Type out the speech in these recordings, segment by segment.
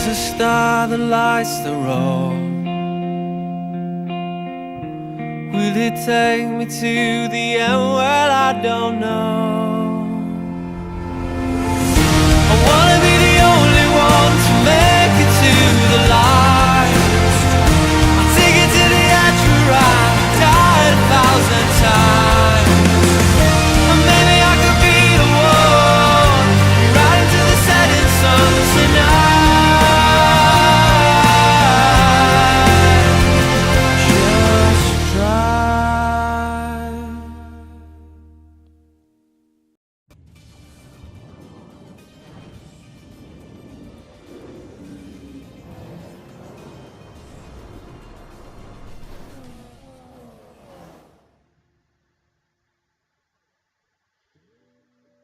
a star that lights the road. Will it take me to the end? Well, I don't know. I wanna be the only one to make it to the light. I'll take it to the edge where I've died 1,000 times. And maybe I could be the one right into the setting sun tonight. Just drive.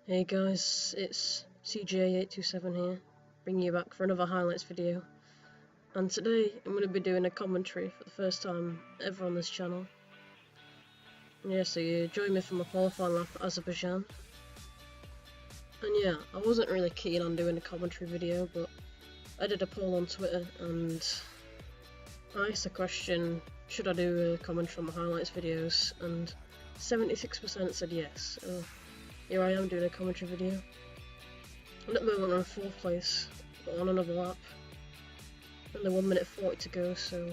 Hey guys, it's CJ827 here, bringing you back for another highlights video. And today I'm going to be doing a commentary for the first time ever on this channel. Yeah, so you join me for my qualifying lap at Azerbaijan. And yeah, I wasn't really keen on doing a commentary video, but I did a poll on Twitter and I asked the question, should I do a commentary on my highlights videos, and 76% said yes. So here I am doing a commentary video. And at the moment I'm in 4th place, but on another lap. Only 1 minute 40 to go, so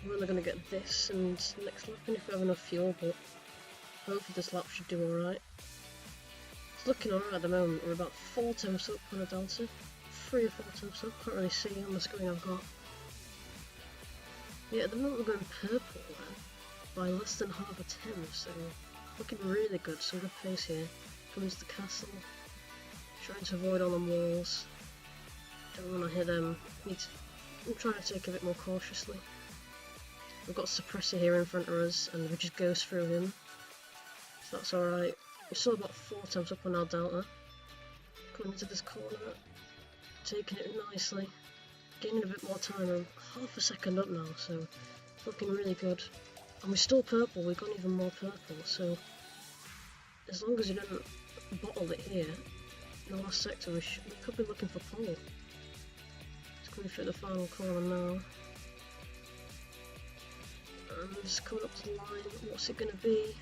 we're only going to get this and the next lap in if we have enough fuel, but hopefully this lap should do alright. It's looking alright at the moment. We're about 4 temps up on a delta. 3 or 4 temps up, can't really see on the screen I've got. Yeah, at the moment we're going purple by less than half a tenth, so looking really good. Some good pace here. Coming to the castle, trying to avoid all the walls. Don't want to hit them. I'm trying to take a bit more cautiously. We've got a suppressor here in front of us, and we just goes through him. So that's alright. We're still about 4 times up on our delta. Coming into this corner, taking it nicely, gaining a bit more time. I'm half a second up now, so it's looking really good. And we're still purple. We've gone even more purple. So as long as you don't bottle it here in the last sector, we could be looking for pole. Coming through the final corner now. And just coming up to the line, what's it going to be?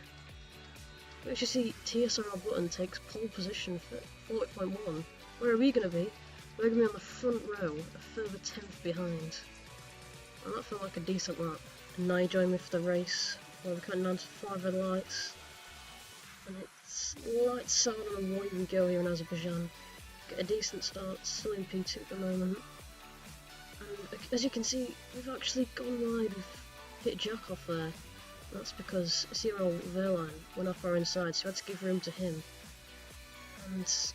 We actually see TSRL button takes pole position for 40.1. Where are we going to be? We're going to be on the front row, a further 10th behind. And that felt like a decent lap. And now you join me for the race, where we're counting down to 5 red lights. And it's lights out on away we go here in Azerbaijan. Get a decent start, still in P2 at the moment. And as you can see, we've actually gone wide, we've hit Jack off there. That's because Cyril Verline went off our inside, so we had to give room to him. And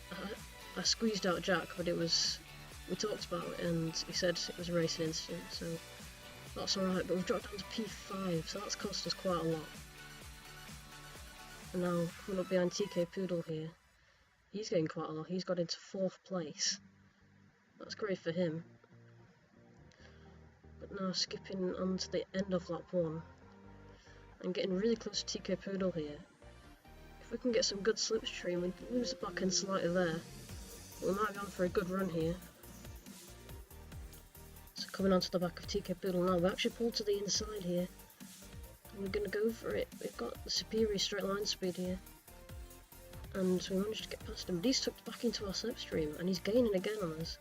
I squeezed out Jack, but we talked about it and he said it was a racing incident, so that's alright. But we've dropped down to P5, so that's cost us quite a lot. And now coming up behind TK Poodle here, he's getting quite a lot. He's got into 4th place. That's great for him. But now skipping on to the end of lap 1 and getting really close to TK Poodle here. If we can get some good slipstream, we lose the back end slightly there. We might be on for a good run here. So coming onto the back of TK Poodle now, we actually pulled to the inside here. And we're going to go for it. We've got the superior straight line speed here. And we managed to get past him. But he's tucked back into our slipstream and he's gaining again on us.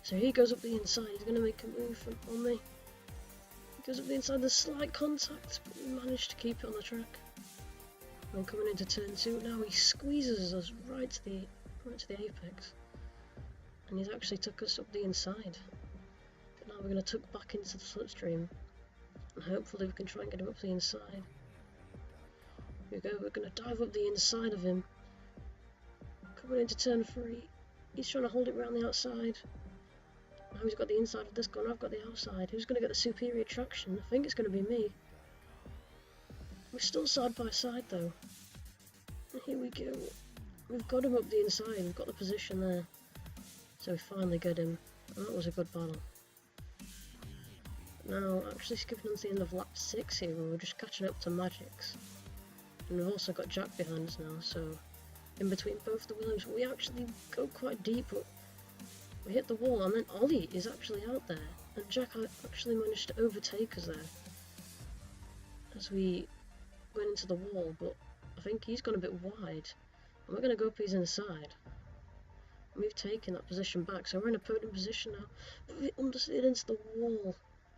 So he goes up the inside, he's going to make a move on me. He goes up the inside, there's slight contact, but we managed to keep it on the track. And coming into turn 2 now, he squeezes us right to the apex. And he's actually took us up the inside. But now we're going to tuck back into the slipstream. And hopefully we can try and get him up the inside. Here we go, we're going to dive up the inside of him. Coming into turn 3, he's trying to hold it around the outside. Now he's got the inside of this corner, I've got the outside. Who's going to get the superior traction? I think it's going to be me. We're still side by side though. And here we go. We've got him up the inside, we've got the position there. So we finally get him. And that was a good battle. Now, actually skipping on to the end of lap 6 here, where we're just catching up to Magic's. And we've also got Jack behind us now, so in between both the Williams, we actually go quite deep, but We hit the wall, and then Ollie is actually out there, and Jack actually managed to overtake us there as we went into the wall, but I think he's gone a bit wide, and we're going to go up his inside. We've taken that position back, so we're in a podium position now, but we understeered into the wall.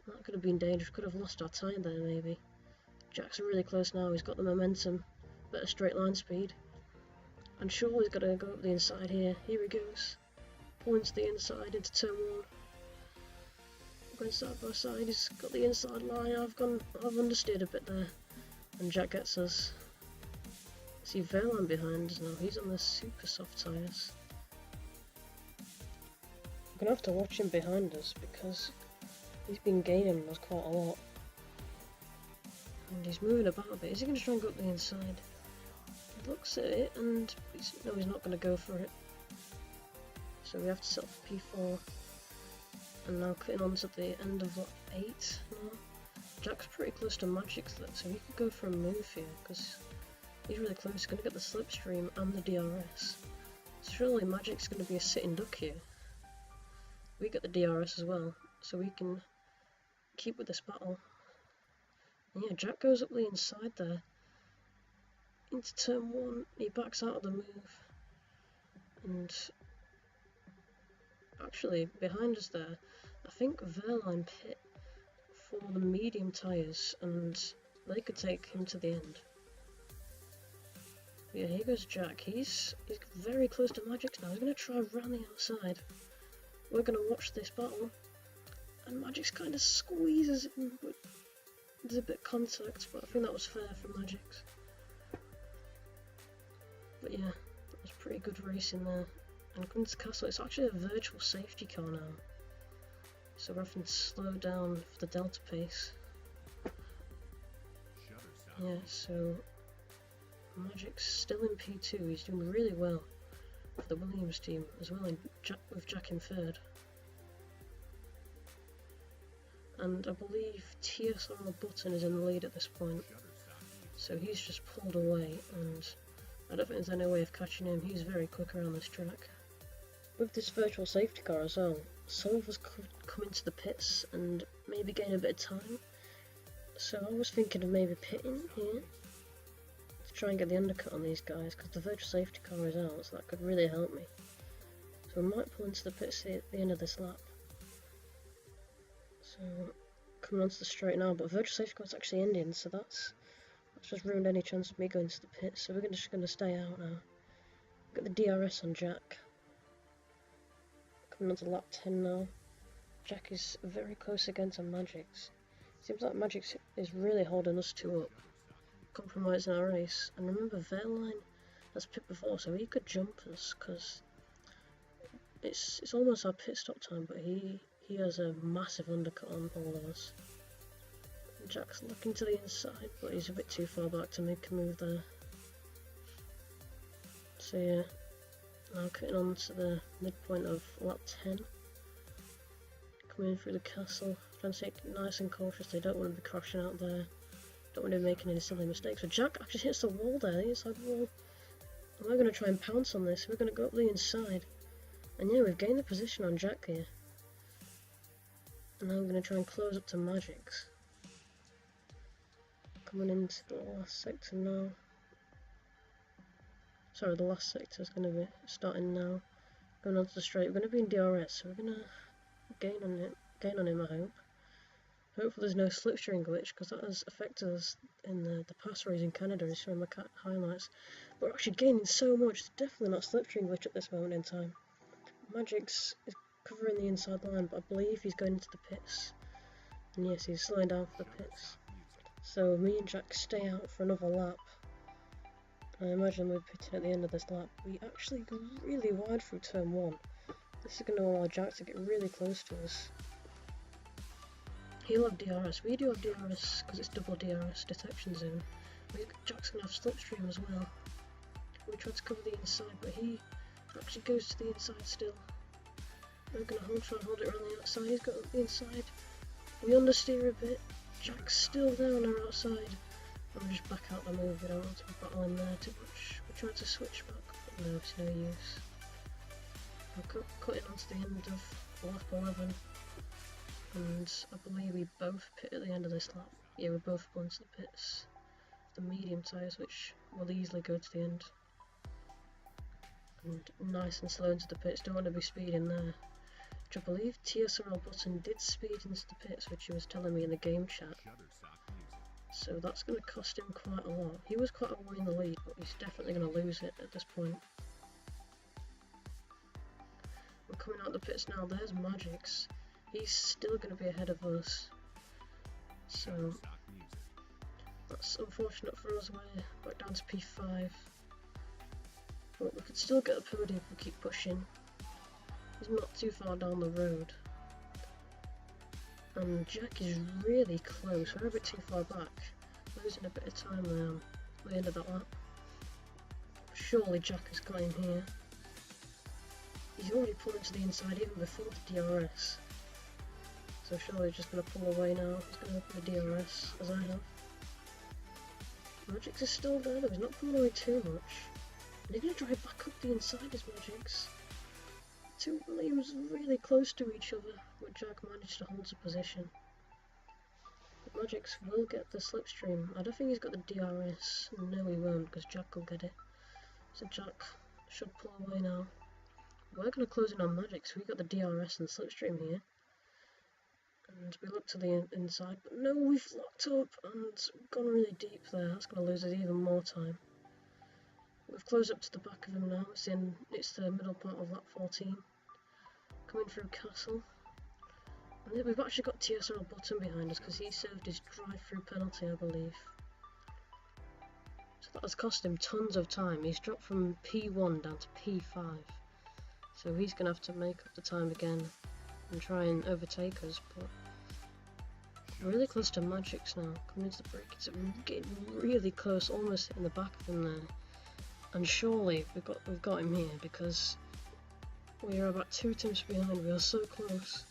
That could have been dangerous, could have lost our time there maybe. Jack's really close now, he's got the momentum, better straight line speed. And Shawley's got to go up the inside here. Here he goes. Pulling to the inside into turn 1. Going side by side, he's got the inside line. I've understeered a bit there. And Jack gets us. See Verline behind us now, he's on the super soft tyres. I'm going to have to watch him behind us because he's been gaining us quite a lot. And he's moving about a bit. Is he going to try and go up the inside? He looks at it and he's not going to go for it. So we have to set up P4. And now cutting on to the end of lap 8 now. Jack's pretty close to Magic's there, so he could go for a move here because he's really close. He's going to get the slipstream and the DRS. So surely Magic's going to be a sitting duck here. We get the DRS as well, so we can keep with this battle. And yeah, Jack goes up the inside there. Into turn 1, he backs out of the move. And actually, behind us there, I think Verline pit for the medium tyres, and they could take him to the end. But yeah, here goes Jack. He's very close to Magic's now. He's going to try around the outside. We're going to watch this battle, and Magic's kind of squeezes him, but there's a bit of contact, but I think that was fair for Magic's. But yeah, that was pretty good racing there. And coming to Castle, it's actually a virtual safety car now, so we're having to slow down for the delta pace. Yeah, so Magic's still in P2, he's doing really well for the Williams team as well, with Jack in 3rd. And I believe TSRL Button is in the lead at this point, so he's just pulled away, and I don't think there's any way of catching him. He's very quick around this track. With this virtual safety car as well, some of us could come into the pits and maybe gain a bit of time. So I was thinking of maybe pitting here to try and get the undercut on these guys, because the virtual safety car is out, so that could really help me. So I might pull into the pits here at the end of this lap. So coming onto the straight now, but virtual safety car's actually ending, so that's just ruined any chance of me going to the pits. So we're just going to stay out now. Got the DRS on Jack. Coming onto lap 10 now. Jack is very close again to Magic's. Seems like Magic's is really holding us two up, compromising our race. And remember, Verline has pit before, so he could jump us, because it's almost our pit stop time, but he has a massive undercut on all of us. Jack's looking to the inside, but he's a bit too far back to make a move there. So yeah, now cutting on to the midpoint of lap 10. Coming in through the castle, trying to take it nice and cautious. They don't want to be crashing out there, don't want to be making any silly mistakes. So Jack actually hits the wall there, the inside wall. And we're going to try and pounce on this. We're going to go up the inside. And yeah, we've gained the position on Jack here. And now we're going to try and close up to Magic's. Coming into the last sector now. Sorry, the last sector is going to be starting now. Going onto the straight, we're going to be in DRS, so we're going to gain on him, I hope. Hopefully there's no slipstream glitch, because that has affected us in the pass race in Canada, and showing my highlights. But we're actually gaining so much, it's definitely not slipstream glitch at this moment in time. Magic's is covering the inside line, but I believe he's going into the pits. And yes, he's slowing down for the pits. So me and Jack stay out for another lap. I imagine we're pitting at the end of this lap. We actually go really wide through turn 1. This is going to allow Jack to get really close to us. He'll have DRS. We do have DRS because it's double DRS detection zone. Jack's going to have slipstream as well. We tried to cover the inside, but he actually goes to the inside still. We're going to try and hold it around the outside. He's got the inside. We understeer a bit. Jack's still there on our outside. And we just back out the move. We don't want to be battling there too much. We tried to switch back, but no, it's no use. We're cutting onto the end of lap 11, and I believe we both pit at the end of this lap. Yeah, we're both going to the pits. The medium tyres, which will easily go to the end. And nice and slow into the pits, don't want to be speeding there. Which I believe TSRL Button did speed into the pits, which he was telling me in the game chat. So that's going to cost him quite a lot. He was quite a way in the lead, but he's definitely going to lose it at this point. We're coming out of the pits now, there's Magix. He's still going to be ahead of us. So that's unfortunate for us, we're back down to P5. But we could still get a podium if we keep pushing. He's not too far down the road. And Jack is really close, we're a bit too far back. Losing a bit of time there at the end of that lap. Surely Jack has got in here. He's already pulled into the inside even before the DRS. So surely he's just going to pull away now. He's going to open the DRS, as I have. Magix is still there though, he's not pulling away too much. And he's going to drive back up the inside as Magix. Two Williams really close to each other, but Jack managed to hold his position. But Magix will get the slipstream. I don't think he's got the DRS. No, he won't, because Jack will get it. So Jack should pull away now. We're going to close in on Magix. We got the DRS and slipstream here. And we look to the inside, but no, we've locked up and gone really deep there. That's going to lose us even more time. We've closed up to the back of him now. It's the middle part of lap 14. Coming through Castle. And we've actually got TSRL Button behind us because he served his drive-through penalty, I believe. So that has cost him tons of time. He's dropped from P1 down to P5. So he's going to have to make up the time again and try and overtake us. But we're really close to Magix now. Coming into the break, it's getting really close, almost in the back of him there. And surely we've got him here because we are about 2 tenths behind. We are so close.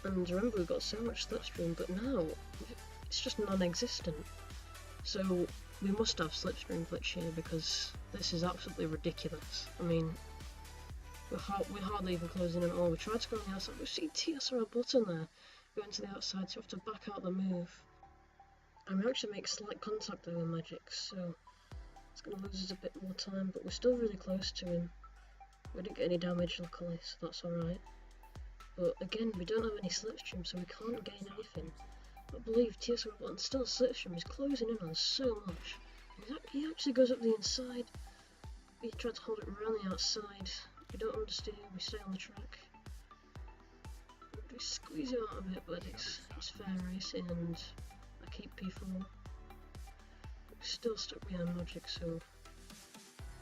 And remember, we've got so much slipstream, but now it's just non-existent. So we must have slipstream glitch here because this is absolutely ridiculous. I mean, we're hardly even closing in at all. We tried to go on the outside. We've seen TSRL Button there going to the outside, so we have to back out the move. And we actually make slight contact there with Magix, so it's going to lose us a bit more time, but we're still really close to him. We didn't get any damage luckily, so that's alright. But again, we don't have any slipstream, so we can't gain anything. I believe TSRL Button still slipstream is closing in on us so much. He actually goes up the inside. He tried to hold it around the outside. We don't understand, we stay on the track. We squeeze him out a bit, but it's fair racing and I keep P4. We're still stuck behind Magix, so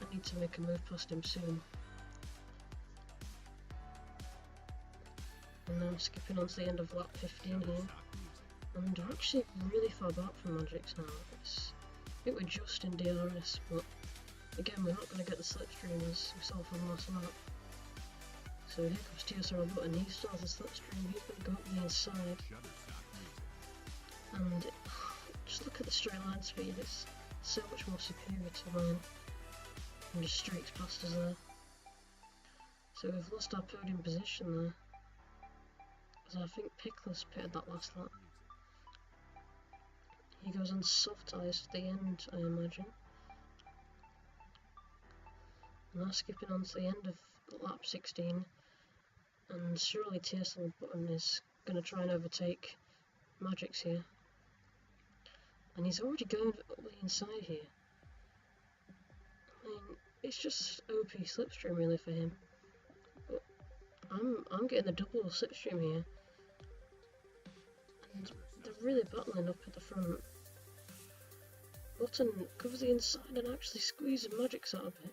I need to make a move past him soon. And now I'm skipping on to the end of lap 15 here. And we're actually really far back from Magix now. I think we're just in DRS, but again, we're not going to get the slipstream as we saw from last lap. So here comes TSRL Button, he still has the slipstream, he's going to go up the inside. And just look at the straight line speed, it's so much more superior to mine. And just streaks past us there. So we've lost our podium position there. Because I think Pickles pitted that last lap. He goes on soft tyres to the end, I imagine. And now skipping on to the end of lap 16. And surely TSRL Button is going to try and overtake Magix here. And he's already going up the inside here. I mean, it's just OP slipstream really for him. But I'm getting the double slipstream here. And they're really battling up at the front. Button covers the inside and actually squeezes Magix out of it.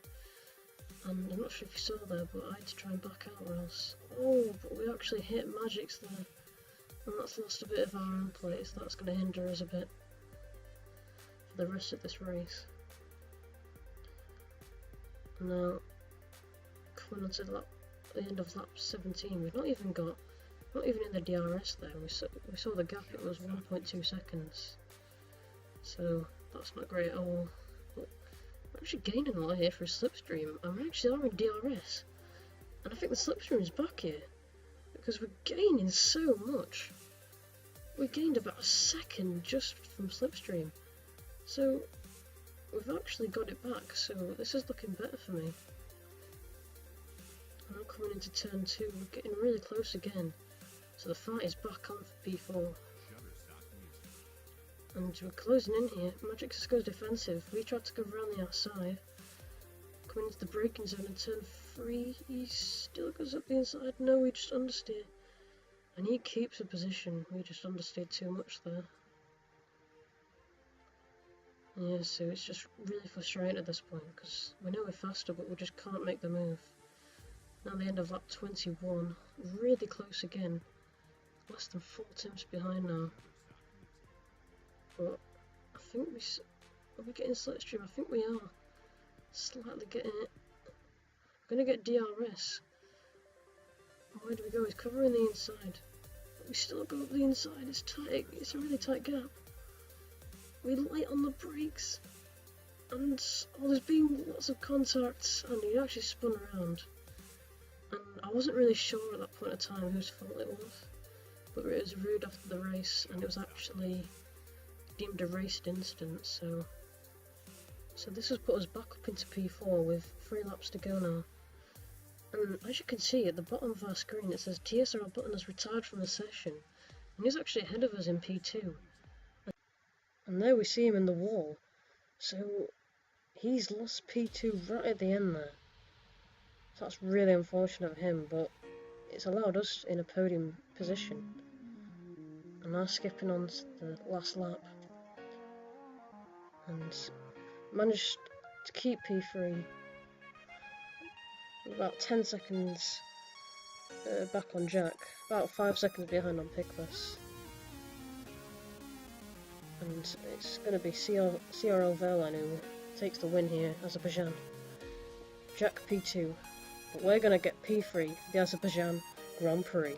And I'm not sure if you saw there, but I had to try and back out or else. Oh, but we actually hit Magix there. And that's lost a bit of our own plate, so that's going to hinder us a bit for the rest of this race. Now, coming on to the end of lap 17, we've not even in the DRS there. We saw the gap, it was 1.2 seconds. So that's not great at all. But We're actually gaining a lot here for a slipstream, and we actually are in DRS. And I think the slipstream is back here, because we're gaining so much. We gained about a second just from slipstream. So we've actually got it back, so this is looking better for me. And I'm coming into turn 2, we're getting really close again. So the fight is back on for P4. And we're closing in here. Magic just goes defensive. We tried to go around the outside. Coming into the braking zone in turn 3. He still goes up the inside. No, we just understeer. And he keeps a position. We just understeered too much there. Yeah, so it's just really frustrating at this point because we know we're faster, but we just can't make the move. Now the end of lap 21. Really close again. Less than 4 temps behind now. But I think are we getting slipstream? I think we are. Slightly getting it. We're gonna get DRS. Where do we go? He's covering the inside. But we still go up the inside. It's tight. It's a really tight gap. We light on the brakes. And there's been lots of contacts, and he actually spun around. And I wasn't really sure at that point of time whose fault it was. But it was rude after the race, and it was actually deemed a raced incident, so this has put us back up into P4 with 3 laps to go now. And as you can see at the bottom of our screen it says TSRL button has retired from the session, and he's actually ahead of us in P2. And there we see him in the wall, so he's lost P2 right at the end there. So that's really unfortunate of him, but it's allowed us in a podium position. And now skipping on to the last lap. And managed to keep P3 about 10 seconds back on Jack, about 5 seconds behind on Pickless. And it's going to be TSRL Verline who takes the win here, Azerbaijan. Jack P2, but we're going to get P3 for the Azerbaijan Grand Prix.